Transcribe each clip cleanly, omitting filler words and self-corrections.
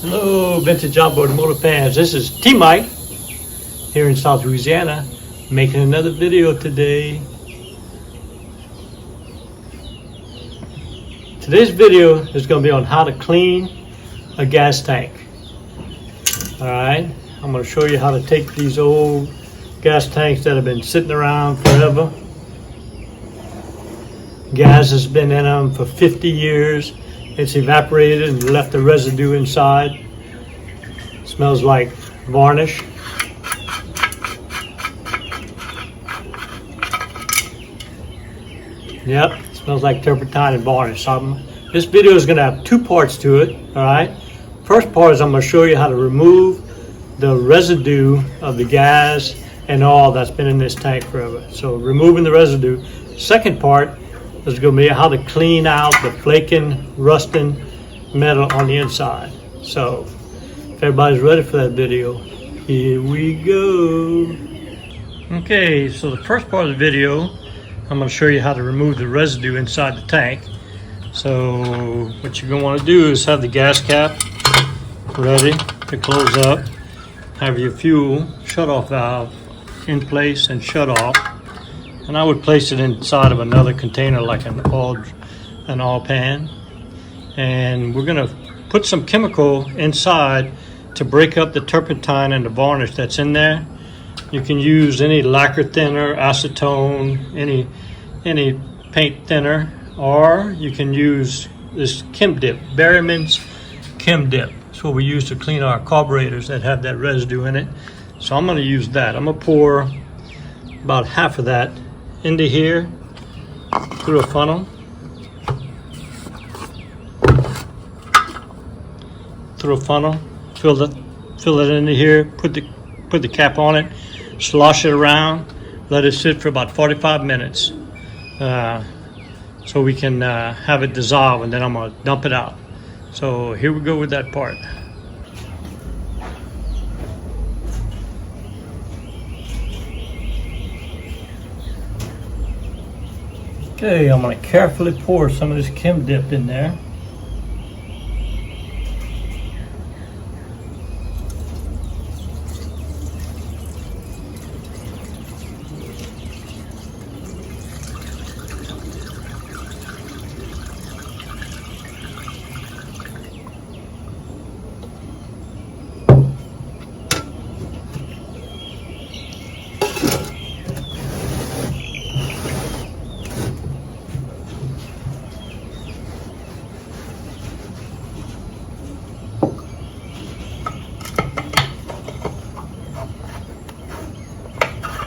Hello, vintage outboard motor fans. This is T-Mike here in South Louisiana, making another video today. Today's video is going to be on how to clean a gas tank. Alright, I'm going to show you how to take these old gas tanks that have been sitting around forever. Gas has been in them for 50 years. It's evaporated and left the residue inside. Smells like varnish. Yep, smells like turpentine and varnish. So this video is going to have two parts to it. All right. First part is I'm going to show you how to remove the residue of the gas and oil that's been in this tank forever. So removing the residue. Second part is going to be how to clean out the flaking, rusting metal on the inside. So if everybody's ready for that video, here we go. Okay, so the first part of the video, I'm going to show you how to remove the residue inside the tank. So what you're going to want to do is have the gas cap ready to close up, have your fuel shut-off valve in place and shut off. And I would place it inside of another container like an oil pan. And we're going to put some chemical inside to break up the turpentine and the varnish that's in there. You can use any lacquer thinner, acetone, any paint thinner, or you can use this Chem Dip, Berryman's Chem Dip. It's what we use to clean our carburetors that have that residue in it. So I'm going to use that. I'm going to pour about half of that into here through a funnel, fill it into here, put the cap on it, slosh it around, let it sit for about 45 minutes so we can have it dissolve, and then I'm going to dump it out. So here we go with that part. Okay, I'm going to carefully pour some of this Chem Dip in there.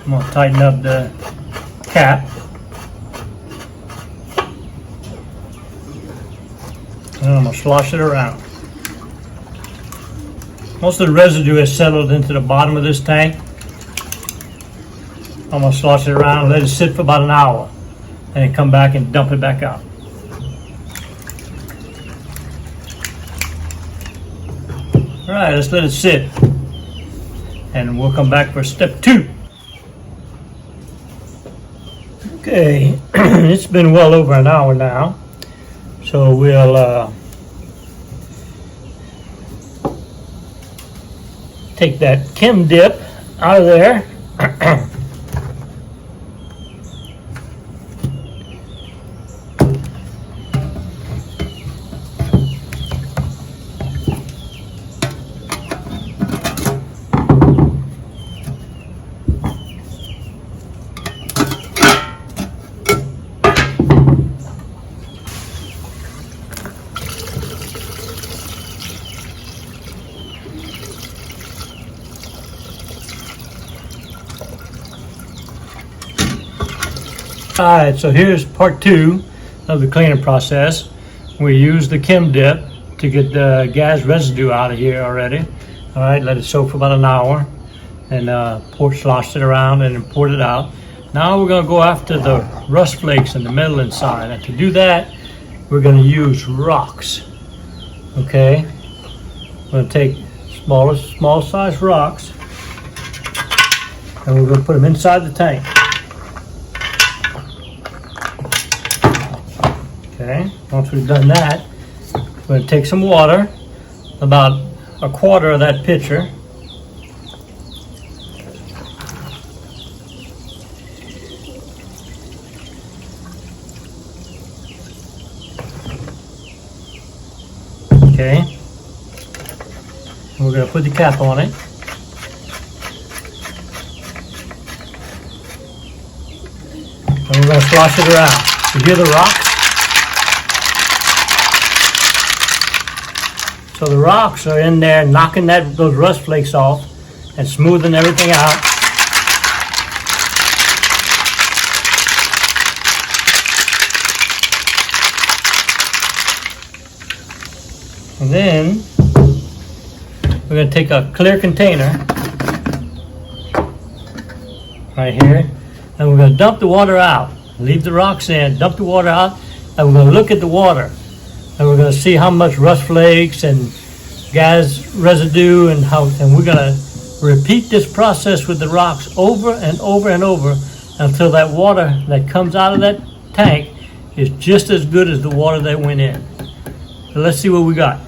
I'm going to tighten up the cap. And I'm going to slosh it around. Most of the residue has settled into the bottom of this tank. I'm going to slosh it around and let it sit for about an hour. And then come back and dump it back out. Alright, let's let it sit. And we'll come back for step 2. Okay, it's been well over an hour now, so we'll take that Chem Dip out of there. Alright, so here's part 2 of the cleaning process. We use the Chem Dip to get the gas residue out of here already. Alright, let it soak for about an hour and slosh it around and then pour it out. Now we're going to go after the rust flakes and the metal inside. And to do that, we're going to use rocks. Okay, we're going to take small size rocks and we're going to put them inside the tank. Okay, once we've done that, we're going to take some water, about a quarter of that pitcher. Okay. And we're going to put the cap on it. And we're going to slosh it around. You hear the rocks? So the rocks are in there knocking those rust flakes off and smoothing everything out. And then we're going to take a clear container right here, and we're going to dump the water out. Leave the rocks in, dump the water out, and we're going to look at the water. And we're going to see how much rust flakes and gas residue and we're going to repeat this process with the rocks over and over and over until that water that comes out of that tank is just as good as the water that went in. So let's see what we got.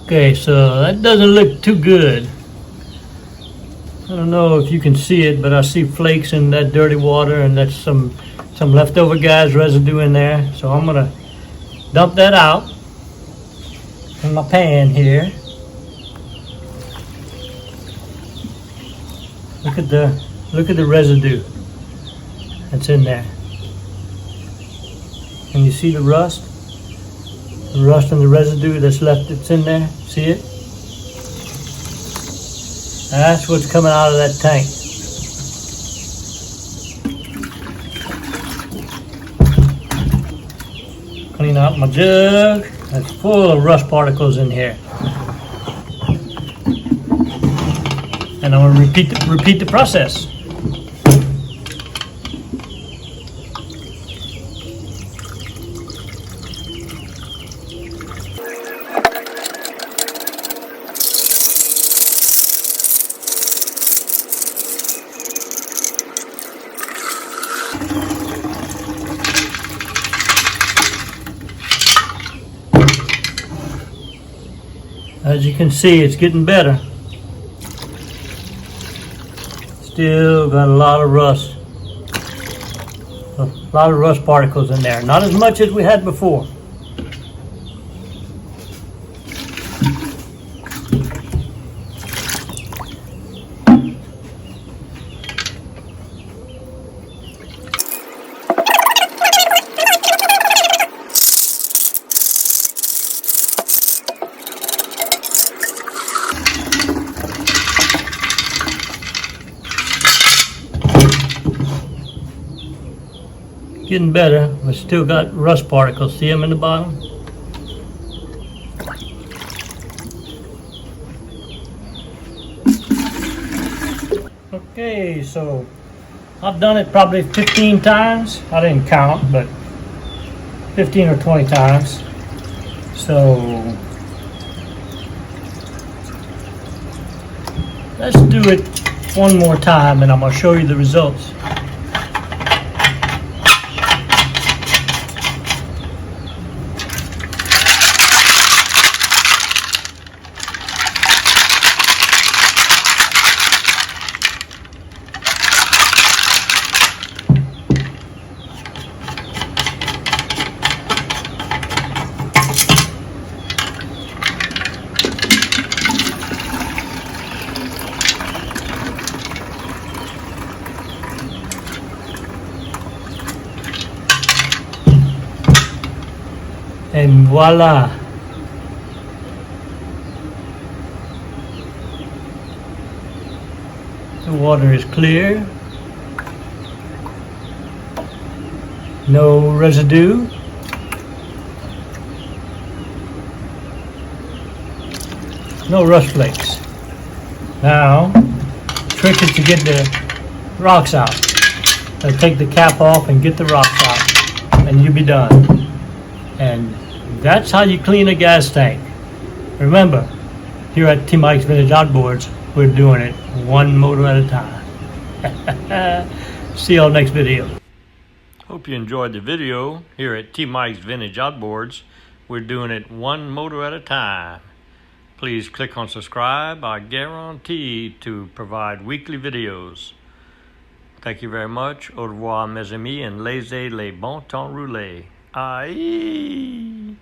Okay, so that doesn't look too good. I don't know if you can see it, but I see flakes in that dirty water, and that's some leftover gas residue in there. So I'm gonna dump that out in my pan here. Look at the residue that's in there. Can you see the rust? The rust and the residue that's left that's in there. See it? That's what's coming out of that tank. Clean out my jug. That's full of rust particles in here. And I'm going to repeat the process. As you can see, it's getting better. Still got a lot of rust. A lot of rust particles in there. Not as much as we had before. Getting better, but still got rust particles. See them in the bottom? Okay, so I've done it probably 15 times. I didn't count, but 15 or 20 times. So let's do it one more time and I'm going to show you the results. And voila! The water is clear. No residue. No rust flakes. Now, trick is to get the rocks out. take the cap off and get the rocks out, and you'll be done. And that's how you clean a gas tank. Remember, here at T Mike's Vintage Outboards, we're doing it one motor at a time. See y'all next video. Hope you enjoyed the video. Here at T Mike's Vintage Outboards, we're doing it one motor at a time. Please click on subscribe. I guarantee to provide weekly videos. Thank you very much. Au revoir, mes amis, and laissez les bon temps rouler. Aïe!